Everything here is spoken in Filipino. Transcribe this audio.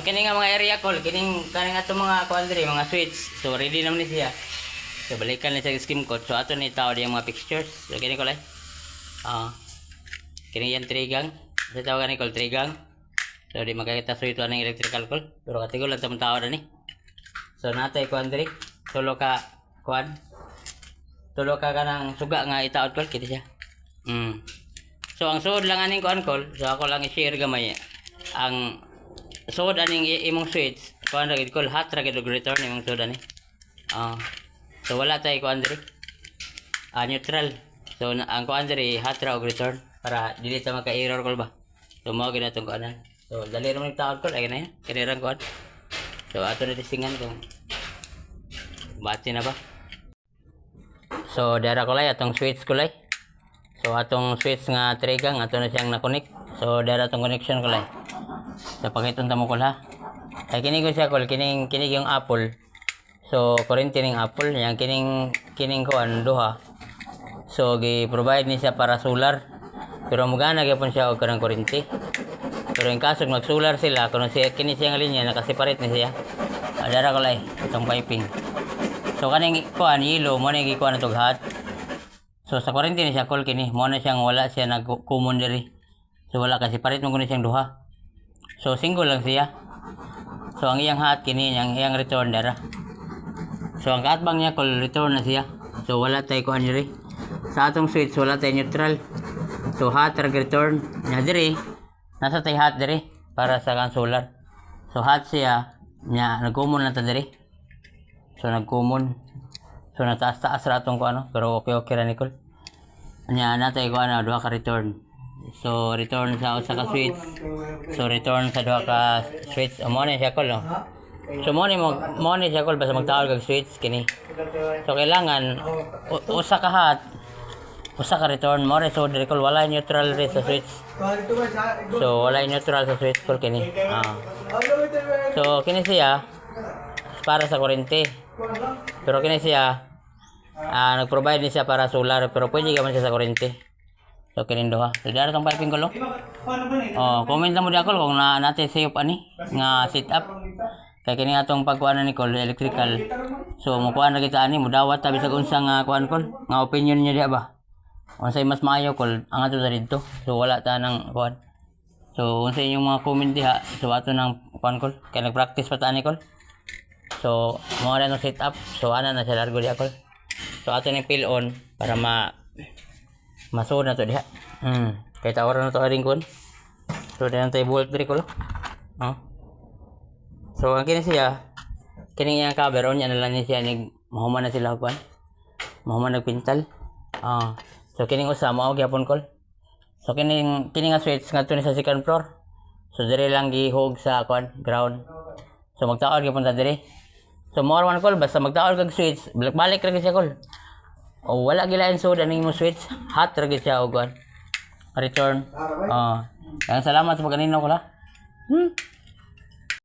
Kini nga mga area call, kining kaning ato mga kuandre, mga switch. So ready naman ni siya. So balikan ni sa skim code. So ato ni tao diyan mga fixtures. So kini ko lay. Kini yan trigang. Sa tawag ni call trigang. So di makakita so ito anong electrical call. Pero katigol lang tamo tao ni. So natay kuandre. Tulo ka kuan. Tulo ka kanang suga nga itaot call kiti siya. So ang suod lang aning kuan call. So ako lang i-share gamay. Ang suod aning imong switch kuan ra gid call hot ra gid og return imong suod ani. So wala tay kuan diri. Neutral. So ang kuan diri hot ra og return para dili ta maka-error call ba. So mao gid atong kuanan. So dali ra man taon call ay na yan. Kini ra kuan. So ato na tisingan kung bati na ba. So dara ko lay atong switch ko lay. So atong switch nga trigang ato na siyang na-connect. So dara atong connection ko lay. So pakiton ta mo ko ha. Ay kini ko siya call kining yung Apple. So kurente ning Apple yang kining kuan duha. So gi-provide ni siya para solar. Pero magana gyapon siya og kanang kurente. Pero in kaso mag-solar sila kuno siya kini siya nga linya naka-separate ni siya. Dara ko lay itong piping. So kaning kuan yellow mo na gikuan atong hot. So sa kurente ni siya call kini mo na siyang wala siya nag-common diri. So wala kasi separate mo kuno siyang duha. So single lang siya. So ang iyang hot kini ang iyang return dara. So ang katbang niya call return na siya. So wala tay kuan diri. Sa atong switch wala tay neutral. So hot ra return nya diri. Nasa tay hot diri para sa kan solar. So hot siya nya nag-common na ta diri. So nag-common. So nataas-taas ra atong kuan pero okay ra ni call. Nya natay kuan duha ka return. So return sa usa ka switch. So return sa duha ka switch. Mo ni siya call no. So mo ni siya call basta magtawag kag switch kini. So kailangan usa ka hot, usa ka return mo re so dire call wala neutral re sa switch. So wala neutral sa switch call kini. So kini siya para sa kuryente. Pero kini siya nag-provide ni siya para solar pero pwede gaman siya sa kuryente. So kinin duha. So dara tong piping ko lo. Comment na mo di ako kung natin save ani nga setup. Kay kini atong pagkuan ni call electrical. So mo kuan ra kita ani mo dawat ta bisag unsa nga kuan call nga opinion niya diha ba. Unsay mas maayo call ang ato sa didto. So wala ta nang kuan. So unsay inyong mga comment diha so ato nang kuan call kay nagpractice pa ta ni call. So mo ra no setup. So ana na siya largo diha call. So ato ni fill on para masud na to diha. Kay tawaran na to aring kon. So diyan tay bolt diri ko lo. So ang kini siya kining yang cover on yan lang ni siya nig mahuman na sila kuan. Mahuman nagpintal. So kining usa mao gyapon kol. So kining nga switch ngadto ni sa second floor. So dire lang gihug sa kuan ground. So magtaod gyapon ta dire. So more one call basta magtaod kag switch balik ra siya call. O wala gilain sud aning mo switch hot ra siya og kuan. Return. Kaya salamat sa pagkanino ko la.